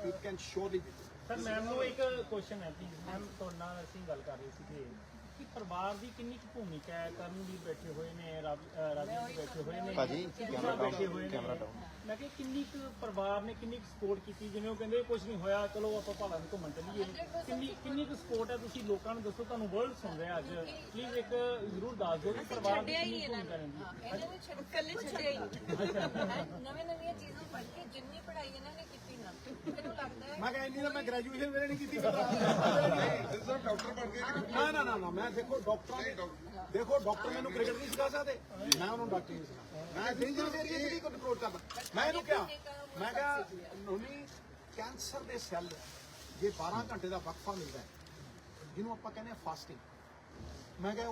S1: it can surely be.
S5: Sir ma'am ਨੂੰ ਇੱਕ ਕੁਐਸਚਨ ਹੈ ਪਲੀਜ਼ ਮੈਮ, ਤੁਹਾਡੇ ਨਾਲ ਅਸੀਂ ਗੱਲ ਕਰ ਰਹੇ ਸੀਗੇ ਕਿ ਪਰਿਵਾਰ ਦੀ ਕਿੰਨੀ ਕੁ ਭੂਮਿਕਾ ਹੈ, ਕਰਨਦੀਪ ਬੈਠੇ ਹੋਏ ਨੇ, ਰਾਜੂ ਬੈਠੇ ਹੋਏ ਨੇ, ਕੈਮਰਾ ਬੈਠੇ ਹੋਏ ਨੇ, ਮੈਂ ਕਿਹਾ ਕਿੰਨੀ ਕੁ ਪਰਿਵਾਰ ਨੇ ਕਿੰਨੀ ਕੁ ਸਪੋਰਟ ਕੀਤੀ, ਜਿਵੇਂ ਉਹ ਕਹਿੰਦੇ ਕੁਝ ਨਹੀਂ ਹੋਇਆ ਚਲੋ ਆਪਾਂ ਪਹਾੜਾਂ ਨੂੰ ਘੁੰਮਣ ਚੱਲੀਏ, ਕਿੰਨੀ ਕੁ ਸਪੋਰਟ ਹੈ, ਤੁਸੀਂ ਲੋਕਾਂ ਨੂੰ ਦੱਸੋ, ਤੁਹਾਨੂੰ ਵਰਲਡ ਸੁਣ ਰਿਹਾ ਅੱਜ, ਪਲੀਜ਼ ਇੱਕ ਜ਼ਰੂਰ ਦੱਸ ਦਿਓ ਕਿ ਪਰਿਵਾਰ ਦੀ ਕਿੰਨੀ ਭੂਮਿਕਾ ਰਹਿੰਦੀ।
S4: ਕੱਲੇ ਛੱਡਿਆ ਹੀ ਨਵੇਂ ਨਵੀਆਂ ਚੀਜ਼ਾਂ ਪੜ੍ਹ ਕੇ ਜਿੰਨੀ ਪੜ੍ਹਾਈ ਇਹਨਾਂ ਨੇ ਕੀਤੀ ਨਾ, ਮੈਨੂੰ ਲੱਗਦਾ ਹੈ
S1: मैं कहा नहीं मैं ग्रेजुएशन मेरे नहीं की थी
S2: ਸਰ ਡਾਕਟਰ ਬਣ ਕੇ
S1: ना मैं देखो डॉक्टर मैंने क्रिकेट नहीं सिखा सकते, मैं उन्होंने डॉक्टर नहीं सिखा, मैं दिल को रिपोर्ट करता, मैं इन्हों क्या मैं क्या उन्होंने कैंसर के सैल ये 12 घंटे का वक्फा मिलता है जिन्होंने आप कहने फास्टिंग, मैं क्या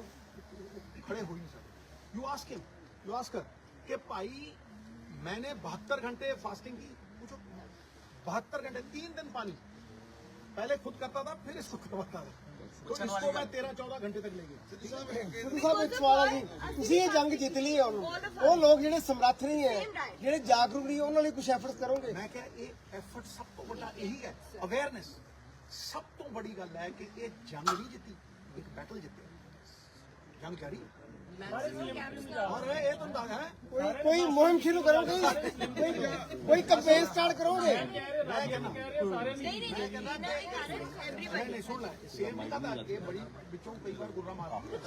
S1: खड़े हो नहीं सकते। You ask him, you ask कर कि भाई मैंने 72 घंटे फास्टिंग की, पूछो 72 घंटे, 3 दिन पानी, पहले खुद करता था फिर इसको करवाता था, तो इसको मैं 13-14 घंटे तक ले गया।
S6: ਸਿੱਧੂ ਸਾਹਿਬ ਇੱਕ ਸਵਾਲ ਹੈ ਜੀ, ਤੁਸੀਂ ਇਹ ਜੰਗ ਜਿੱਤ ਲਈ ਹੈ ਉਹ ਲੋਕ ਜਿਹੜੇ ਸਮਰੱਥ ਨਹੀਂ ਹੈ, ਜਿਹੜੇ ਜਾਗਰੂਕ ਨਹੀਂ, ਉਹਨਾਂ ਲਈ ਕੁਝ ਐਫਰਟਸ ਕਰੋਗੇ?
S1: मैं क्या ये एफर्ट सब तो बड़ा यही है, अवेयरनेस सब तो बड़ी गल है कि ये जंग नहीं जीती, एक बैटल जीते, जंग जारी है। और ये तो अंदाजा है
S6: ਕੋਈ ਮੁਹਿੰਮ ਸ਼ੁਰੂ ਕਰੋਗੇ? ਕੋਈ ਕੰਪੇਨ ਸਟਾर्ट ਕਰੋਗੇ?
S1: नहीं नहीं सुन ला, सेम नहीं कहता, ये बड़ी बिचों कई बार गुर्रा मारती है,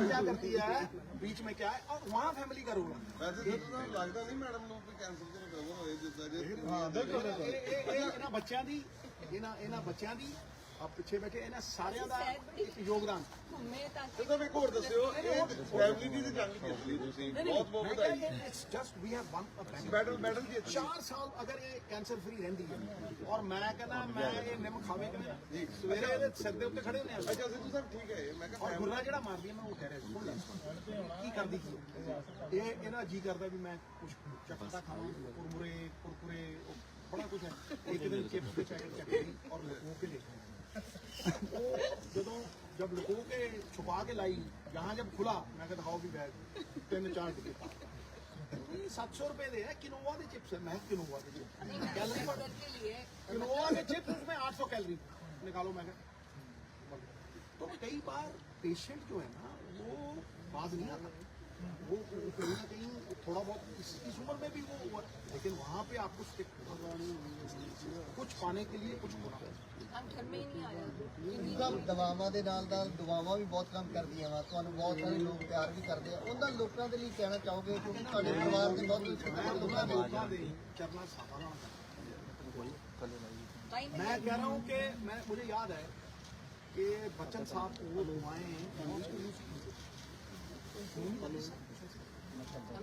S1: क्या करती है बीच में क्या है, और वहाँ फैमिली का रोल है।
S2: ਵੈਸੇ ਸਿੱਧੂ ਸਾਹਿਬ ਲੱਗਦਾ ਨਹੀਂ ਮੈਡਮ ਨੂੰ ਕਿ ਕੈਂਸਰ ਤੋਂ ਰਿਕਵਰ ਹੋਏ ਜਿੱਦਾਂ ਜੇ
S1: ਇਹਨਾਂ ਬੱਚਿਆਂ ਦੀ, ਇਹਨਾਂ ਬੱਚਿਆਂ ਦੀ ਆ ਪਿੱਛੇ ਬੈਠੇ ਇਹਨਾਂ ਸਾਰਿਆਂ ਦਾ ਇੱਕ ਯੋਗਦਾਨ।
S4: घूमे ताकि
S2: ਸਿੱਧੂ ਇੱਕ ਹੋਰ ਦੱਸਿਓ, ਇਹ ਫੈਮਿਲੀ ਦੀ ਜੰਗ ਜਿੱਤ ਲਈ ਤੁਸੀਂ, ਬਹੁਤ ਬਹੁਤ ਵਧਾਈ।
S1: It's just we have won
S2: medal ਜਿੱਤ
S1: 4 ਸਾਲ अगर ये कैंसर फ्री ਰਹਿੰਦੀ ਹੈ, ਔਰ ਮੈਂ ਕਹਿੰਦਾ ਮੈਂ ਇਹ ਨਿੰਮ ਖਾਵੇ ਕਿ ਨਹੀਂ, ਸਵੇਰੇ ਇਹਦੇ ਸਿਰ ਦੇ ਉੱਤੇ ਖੜੇ ਹੁੰਦੇ ਆ,
S2: ਅੱਛਾ ਸਿੱਧੂ ਸਾਹਿਬ ਠੀਕ ਹੈ, ਮੈਂ ਕਿਹਾ
S1: ਔਰ ਗੁਰਰਾ ਜਿਹੜਾ ਮਾਰਦੀ ਹੈ, ਮੈਂ ਉਹ ਕਹਿ ਰਿਹਾ ਸੀ ਸੁਣ ਲੈ, ਕੀ ਕਰਦੀ ਕੀ ਹੈ? ਇਹ ਇਹਦਾ ਜੀ ਕਰਦਾ ਵੀ ਮੈਂ ਕੁਝ ਚੱਕਦਾ ਖਾਵਾਂ, ਕੁਰਕੁਰੇ ਬੜਾ ਕੁਝ ਹੈ। ਇੱਕ ਦਿਨ ਚਿਪਸ ਦੇ ਪੈਕਟ ਚੱਕੀ ਔਰ ਲੁਕੋ ਕੇ ਦੇਖੀ, जब लुको के छुपा के लाई, यहाँ जब खुला मैं कहता हाउ भी बैग 3-4 टिकट 700 रुपए दे, किनोवा के चिप्स है, मैं किनोवा के चिप्स कैलोरी
S4: मदद के लिए
S1: किनोवा के चिप्स उसमें 800 कैलोरी निकालो, मैं कहता। तो कई बार पेशेंट जो है ना वो बाज नहीं आता, वो कहीं ना कहीं थोड़ा बहुत इस उम्र में भी वो हुआ, लेकिन वहाँ पे आपको स्टिक कुछ पाने के लिए कुछ होना है।
S4: हम घर में ही नहीं आया,
S6: ਸਭ ਦਵਾਵਾਂ ਦੇ ਨਾਲ ਦੁਆਵਾਂ ਵੀ ਬਹੁਤ ਕੰਮ ਕਰਦੀਆਂ ਵਾ, ਤੁਹਾਨੂੰ ਬਹੁਤ ਸਾਰੇ ਲੋਕ ਪਿਆਰ ਵੀ ਕਰਦੇ ਆ, ਉਹਨਾਂ ਲੋਕਾਂ ਦੇ ਲਈ ਕਹਿਣਾ ਚਾਹੋਗੇ ਕਿਉਂਕਿ ਤੁਹਾਡੇ ਪਰਿਵਾਰ ਦੇ ਬਹੁਤ ਲੋਕਾਂ ਦੇ
S1: लोगों दे चरना साधा ना
S4: टाइम
S1: मैं कह रहा हूँ कि मुझे याद है कि बच्चन साहब को वो दुआएं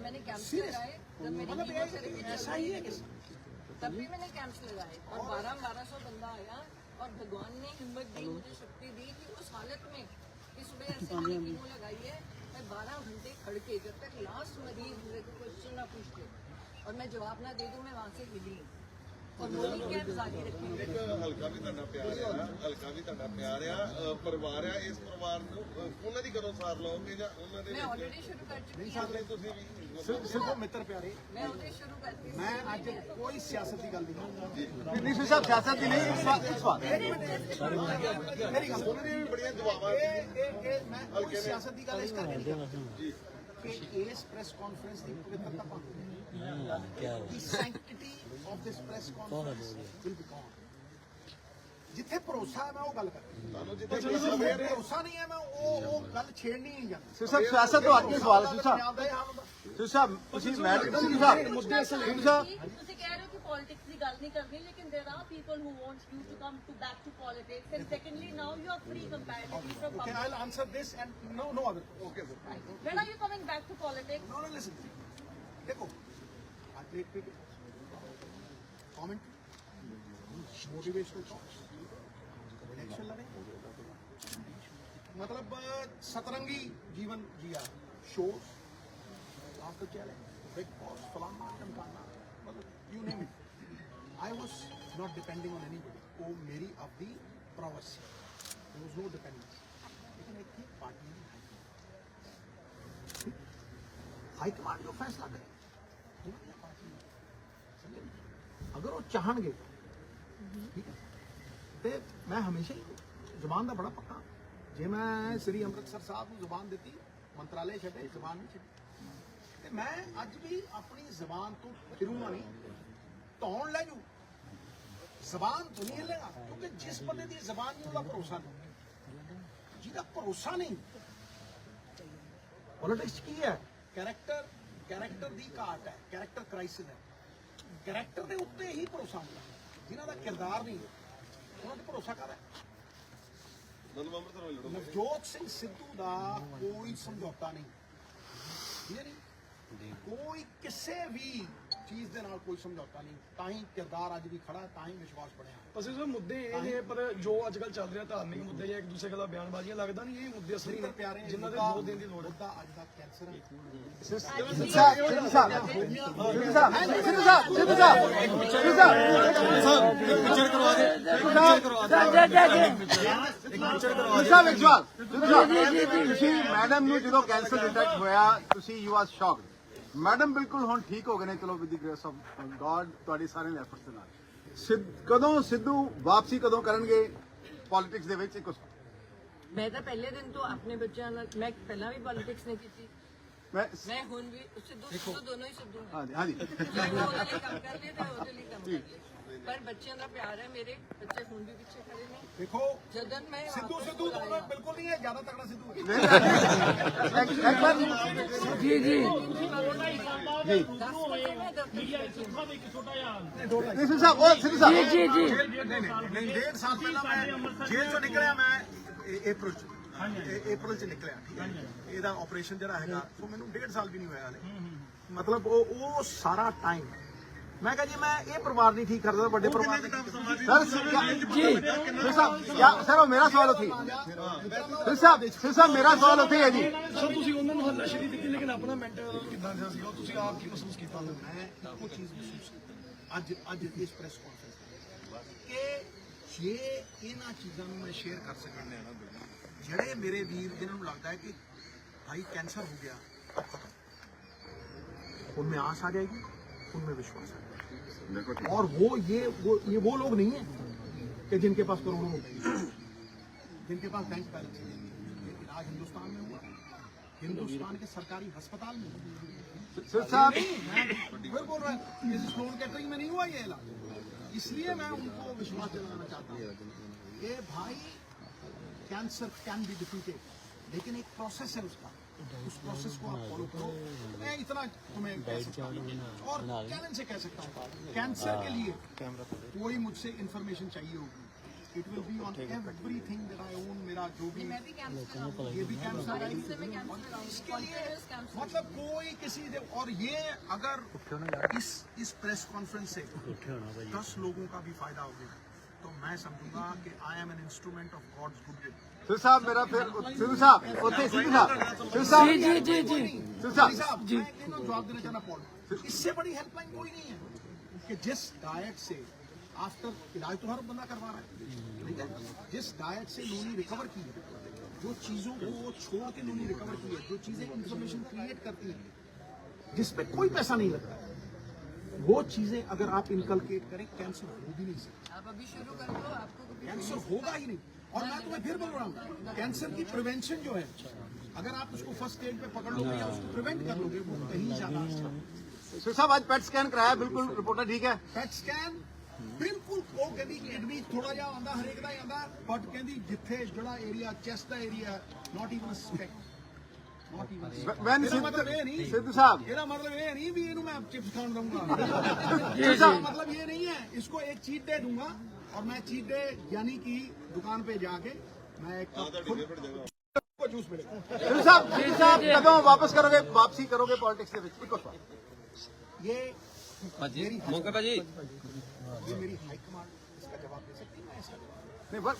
S4: मैंने कैंप्स
S1: Serious?
S4: लगाए, जब मेरी
S1: मतलब
S4: कीमोथेरेपी
S1: ये
S4: चल
S1: ऐसा
S4: रही
S1: ही है
S4: थी,
S1: कि
S4: तब भी मैंने कैंप्स लगाए और 1200 बंदा आया, और भगवान ने हिम्मत दी, मुझे शक्ति दी कि उस हालत में कि सुबह ऐसे मैंने कीमो लगाई है, मैं 12 घंटे खड़ के जब तक लास्ट मरीज मेरे को क्वेश्चन ना पूछते और मैं जवाब ना दे दूं, मैं वहाँ से हिली और मोदी कैब जारी रखी।
S2: ਇੱਕ ਹਲਕਾ ਵੀ ਤੁਹਾਡਾ ਪਿਆਰ ਆ, ਹਲਕਾ ਵੀ ਤੁਹਾਡਾ ਪਿਆਰ ਆ, ਪਰਿਵਾਰ ਆ, ਇਸ ਪਰਿਵਾਰ ਨੂੰ ਉਹਨਾਂ ਦੀ ਕਦੋਂ ਸਾਰ ਲਓਗੇ ਜਾਂ ਉਹਨਾਂ ਦੇ
S4: मैं ऑलरेडी शुरू कर चुकी हूँ,
S2: ਵਿੱਚ ਤੁਸੀਂ ਵੀ
S1: सिर्फ मित्र प्यारे,
S4: मैं ऑलरेडी शुरू करती हूँ।
S1: मैं आज कोई सियासत की गल नहीं
S6: ਨਹੀਂ ਸਾਹਿਬ ਸਿਆਸਤ ਦੀ ਨਹੀਂ, ਇਸ ਵਾਰ
S1: मेरी गल
S2: ਉਹਨਾਂ ਦੀਆਂ ਵੀ ਬੜੀਆਂ ਦੁਆਵਾਂ
S1: मैं कोई सियासत की गल इस करके नहीं करता कि इस प्रेस कॉन्फ्रेंस की पवित्रता पानी की sanctity of this press conference will be gone. जिथे भरोसा है मैं वो गल कर,
S2: ਤੁਹਾਨੂੰ ਜਿੱਥੇ
S1: भरोसा नहीं है मैं वो गल छेड़नी नहीं जाती।
S6: ਸਿਰ ਸਾਹਿਬ ਸਿਆਸਤ ਤੋਂ ਹਟ ਕੇ ਸਵਾਲ ਹੈ ਸਿਰ ਸਾਹਿਬ,
S1: ਪੰਜਾਬ ਦਾ ਇਹ ਹਾਲ ਹੁੰਦਾ।
S6: ਸਿਰ ਸਾਹਿਬ ਤੁਸੀਂ ਮੈਡਮ ਸਿਰ ਸਾਹਿਬ ਮੁੱਦੇ ਅਸਲ ਸਿਰ ਸਾਹਿਬ
S7: ਤੁਸੀਂ ਕਹਿ ਰਹੇ ਹੋ ਕਿ ਪੋਲਿਟਿਕਸ ਦੀ ਗੱਲ ਨਹੀਂ ਕਰਨੀ, ਲੇਕਿਨ there are people who want you to come to back to politics, and secondly now you are free comparatively from
S1: Okay,
S7: public.
S1: I'll answer this and no other. Okay, sir.
S7: When are you coming back to politics?
S1: No, listen. देखो, I take comment, motivational talks, election लड़े, मतलब सतरंगी जीवन जिया, shows, after challenge, big boss, फलाना, ढमकाना, मतलब you name it. I was not depending on anybody. वो मेरी अपनी prowess है. There was no dependence. लेकिन एक थी पार्टी में हाईकमांड जो फैसला करे अगर वो चाहणगे ठीक है ते मैं हमेशा ही ਜ਼ਬਾਨ ਦਾ ਬੜਾ ਪੱਕਾ ਜੇ ਮੈਂ ਸ੍ਰੀ ਅੰਮ੍ਰਿਤਸਰ ਸਾਹਿਬ ਨੂੰ ਜ਼ਬਾਨ ਦਿੱਤੀ ਮੰਤਰਾਲੇ ਛੱਡੇ ਜ਼ਬਾਨ ਨਹੀਂ ਛੱਡੀ ਤੇ ਮੈਂ ਅੱਜ ਵੀ ਆਪਣੀ ਜ਼ਬਾਨ ਤੋਂ ਫਿਰੂੰਗਾ ਨਹੀਂ ਧੌਣ ਲੈ ਜੂ ਜ਼ਬਾਨ ਤੋਂ ਨਹੀਂ ਹਿੱਲੇਗਾ ਕਿਉਂਕਿ ਜਿਸ ਬੰਦੇ ਦੀ ਜ਼ਬਾਨ ਨਹੀਂ ਉਹਦਾ ਭਰੋਸਾ ਨਹੀਂ ਜਿਹਦਾ ਭਰੋਸਾ ਨਹੀਂ ਪੋਲਿਟਿਕਸ ਕੀ ਹੈ कैरेक्टर ਦੀ ਘਾਟ ਹੈ कैरेक्टर क्राइसिस ਹੈ कैरेक्टर ਦੇ ਉੱਤੇ ਹੀ ਭਰੋਸਾ ਹੁੰਦਾ ਜਿਨ੍ਹਾਂ ਦਾ ਕਿਰਦਾਰ ਨਹੀਂ ਉਹਨਾਂ ਤੇ ਭਰੋਸਾ ਕਰਦਾ
S2: ਮਤਲਬ ਅੰਮ੍ਰਿਤਸਰ ਵਿੱਚ ਲੜੋ
S1: ਨਵਜੋਤ ਸਿੰਘ ਸਿੱਧੂ ਦਾ ਕੋਈ ਸਮਝੌਤਾ ਨਹੀਂ ਠੀਕ ਹੈ ਨਹੀਂ ਕੋਈ ਕਿਸੇ ਵੀ ਚੀਜ਼ ਦੇ ਨਾਲ ਕੋਈ ਸਮਝੌਤਾ ਨਹੀਂ, ਤਾਂ ਹੀ ਕਿਰਦਾਰ ਅੱਜ ਵੀ ਖੜਾ ਹੈ, ਤਾਂ ਹੀ ਵਿਸ਼ਵਾਸ ਬਣਿਆ।
S8: ਬਸ ਇਹ ਮੁੱਦੇ ਇਹ ਨੇ, ਪਰ ਜੋ ਅੱਜ ਕੱਲ ਚੱਲ ਰਿਹਾ ਧਾਰਮਿਕ ਮੁੱਦੇ ਜਾਂ ਇੱਕ ਦੂਸਰੇ ਖਿਲਾਫ ਬਿਆਨਬਾਜ਼ੀਆਂ, ਲੱਗਦਾ ਨਹੀਂ ਇਹ ਮੁੱਦੇ ਅਸਲੀ ਨੇ
S1: ਪਿਆਰੇ
S8: ਜਿਨ੍ਹਾਂ ਦੇ ਦੋ ਦਿਨ ਦੀ ਲੋੜ ਹੈ।
S1: ਮੁੱਦਾ ਅੱਜ ਦਾ ਕੈਂਸਰ ਹੈ।
S3: ਤੁਸੀਂ ਮੈਡਮ ਨੂੰ ਜਦੋਂ ਕੈਂਸਰ ਡਿਟੈਕਟ ਹੋਇਆ ਤੁਸੀਂ ਯੂ ਆਰ ਸ਼ੌਕਡ, ਮੈਡਮ ਬਿਲਕੁਲ ਹੁਣ ਠੀਕ ਹੋ ਗਏ ਨੇ, ਚਲੋ with the grace of god ਤੁਹਾਡੀ ਸਾਰਿਆਂ ਦੇ ਐਫਰਟਸ ਦੇ ਨਾਲ। ਕਦੋਂ ਸਿੱਧੂ ਵਾਪਸੀ ਕਦੋਂ ਕਰਨਗੇ ਪੋਲਿਟਿਕਸ ਦੇ ਵਿੱਚ?
S4: मैं तो पहले दिन तो अपने बच्चों नाल मैं पहला भी पॉलिटिक्स नहीं की
S3: ਮੈਂ
S4: मैं हुन भी सिद्धू दोनों ही सिद्धू हैं।
S3: ਹਾਂਜੀ ਹਾਂਜੀ
S4: मैं ਉਹਦੇ ਲਈ ਕੰਮ ਕਰ ਲਈ ਤੇ ਉਹਦੇ ਲਈ ਕੰਮ ਕਰ ਲਈ, ਪਰ ਬੱਚਿਆਂ ਦਾ ਪਿਆਰ ਹੈ, ਮੇਰੇ ਬੱਚੇ ਹੁਣ ਵੀ ਪਿੱਛੇ ਖੜੇ ਨੇ।
S1: ਦੇਖੋ
S4: ਜਦੋਂ ਮੈਂ
S1: ਸਿੱਧੂ
S4: ਵਾਪਸ
S1: ਸਿੱਧੂ
S4: ਬੁਲਾਇਆ-
S1: ਤੋਂ ਬਿਲਕੁਲ ਨਹੀਂ ਹੈ, ਜ਼ਿਆਦਾ ਤਕੜਾ ਸਿੱਧੂ ਹੈ।
S3: ਇੱਕ ਵਾਰ
S5: ਜੀ ਮੀਡੀਆ ਵਿੱਚ ਸਿੱਖਾ ਵੀ ਇੱਕ ਛੋਟਾ ਜਿਹਾ
S3: ਨਹੀਂ ਸਿੱਧੂ ਸਾਹਿਬ, ਉਹ ਸਿੱਧੂ ਸਾਹਿਬ
S1: ਨਹੀਂ 1.5 ਸਾਲ ਪਹਿਲਾਂ ਮੈਂ ਜੇਲ੍ਹ ਚੋਂ ਨਿਕਲਿਆ, ਮੈਂ ਅਪ੍ਰੈਲ ਚ ਨਿਕਲਿਆ, ਠੀਕ ਹੈ। ਇਹਦਾ ਆਪਰੇਸ਼ਨ ਜਿਹੜਾ ਹੈਗਾ ਉਹ ਮੈਨੂੰ 1.5 ਸਾਲ ਵੀ ਨਹੀਂ ਹੋਇਆ ਹਲੇ। ਮਤਲਬ ਉਹ ਸਾਰਾ ਟਾਈਮ ਮੈਂ ਕਿਹਾ ਜੀ ਮੈਂ ਇਹ ਪਰਿਵਾਰ ਨਹੀਂ ਠੀਕ ਕਰਦਾ, ਵੱਡੇ ਪਰਿਵਾਰ ਦੇ
S3: ਸਰ ਸਰ ਉਹ ਮੇਰਾ ਸਵਾਲ ਉੱਥੇ ਸਾਹਿਬ ਮੇਰਾ ਸਵਾਲ ਉੱਥੇ ਹੈ ਜੀ।
S8: ਸਰ ਤੁਸੀਂ ਉਹਨਾਂ ਨੂੰ ਹੱਲਾਸ਼ੇਰੀ ਦਿੱਤੀ, ਲੇਕਿਨ ਆਪਣਾ ਮੈਂਟਲ ਕਿੱਦਾਂ ਦਾ ਸੀਗਾ, ਤੁਸੀਂ ਆਪ ਕੀ ਮਹਿਸੂਸ ਕੀਤਾ?
S1: ਮੈਂ ਇੱਕੋ ਚੀਜ਼ ਮਹਿਸੂਸ ਕੀਤੀ ਅੱਜ ਇਸ ਪ੍ਰੈਸ ਕਾਨਫਰੰਸ ਕਿ ਜੇ ਇਹਨਾਂ ਚੀਜ਼ਾਂ ਨੂੰ ਮੈਂ ਸ਼ੇਅਰ ਕਰ ਸਕਾਂ, ਜਿਹੜੇ ਮੇਰੇ ਵੀਰ ਜਿਨ੍ਹਾਂ ਨੂੰ ਲੱਗਦਾ ਹੈ ਕਿ ਭਾਈ कैंसर हो गया अब खत्म, उनमें आस आ जाएगी, उनमें विश्वास आ जाएगा। और वो लोग नहीं है कि जिनके पास करोड़ों रुपए, जिनके पास बैंक बैलेंस है, लेकिन आज हिंदुस्तान में हुआ, हिंदुस्तान के सरकारी अस्पताल में
S3: सिद्धू साहब
S1: मैं फिर बोल रहा हूँ, इस स्लोन कैटरिंग में नहीं हुआ ये ऐलान, इसलिए मैं उनको विश्वास दिलाना चाहता हूँ कि भाई कैंसर कैन बी डिफीटेड, लेकिन एक प्रोसेस है उसका, उस प्रोसेस को आप फॉलो करो। मैं इतना तुम्हें कह सकता हूँ और चैलेंज से कह सकता हूँ, कैंसर के लिए कोई मुझसे इंफॉर्मेशन चाहिए होगी, it will be on everything that I own, मेरा जो भी
S4: मैं भी कैंसर हूँ,
S1: ये भी कैंसर है,
S4: इससे मैं कैंसर हूँ,
S1: इसके लिए मतलब कोई किसी और ये अगर इस प्रेस कॉन्फ्रेंस से 10 लोगों का भी फायदा हो गया तो मैं समझूंगा कि I am an instrument of God's goodwill.
S3: Sidhu साहब मेरा फिर सिद्धू साहब उत्थे सिद्धू साहब
S1: सिद्धू
S3: साहब
S1: साहब मैं इनको जवाब देना चाहना पॉल, इससे बड़ी हेल्पलाइन कोई नहीं है कि जिस डाइट से आफ्टर इलाज तो हर बंदा करवा रहा है, ठीक है, जिस डाइट से इन्होंने रिकवर की है, जो चीजों को छोड़ के इन्होंने रिकवर की है, जो चीजें इंफॉर्मेशन क्रिएट करती हैं जिसपे कोई पैसा नहीं लगता, वो चीजें अगर आप इनकलकेट करें, कैंसर हो भी नहीं सकता,
S4: आप अभी शुरू कर दो, आपको कभी
S1: कैंसर होगा ही नहीं। और मैं तुम्हें फिर बोल रहा हूँ, कैंसर की प्रिवेंशन जो है, अगर आप उसको फर्स्ट स्टेज पे पकड़ लोगे या उसको प्रिवेंट कर लोगे, वो कहीं ज्यादा अच्छा है।
S3: सिद्धू साहब आज पेट स्कैन कराया, बिल्कुल रिपोर्टर ठीक है?
S1: ਪੈਟ ਸਕੈਨ ਬਿਲਕੁਲ ਉਹ ਕਹਿੰਦੀ ਕਿਡਨੀ ਥੋੜਾ ਜਿਹਾ ਆਉਂਦਾ, ਹਰੇਕ ਦਾ ਹੀ ਆਉਂਦਾ, ਬਟ ਕਹਿੰਦੀ ਜਿੱਥੇ ਜਿਹੜਾ area chest the area, not even spick, not even
S3: When
S1: ਇਹਦਾ ਮਤਲਬ ਇਹ ਨਹੀਂ,
S3: सिद्धू साहब
S1: ਇਹਦਾ ਮਤਲਬ ਇਹ ਨਹੀਂ ਵੀ ਇਹਨੂੰ ਮੈਂ ਚਿਪਸ ਖਾਣ ਦਊਂਗਾ,
S3: सिद्धू साहब
S1: मतलब ये नहीं है, इसको एक चीट डे दूंगा और मैं चीट डे यानी कि दुकान पे जाके मैं एक को जूस मिलेगा।
S3: सिद्धू साहब कदों वापस करोगे, वापसी करोगे पॉलिटिक्स के विच? इको सवाल
S1: ये मेरी हाईकमांड इसका जवाब दे सकती है, मैं इसका जवाब
S3: नहीं बस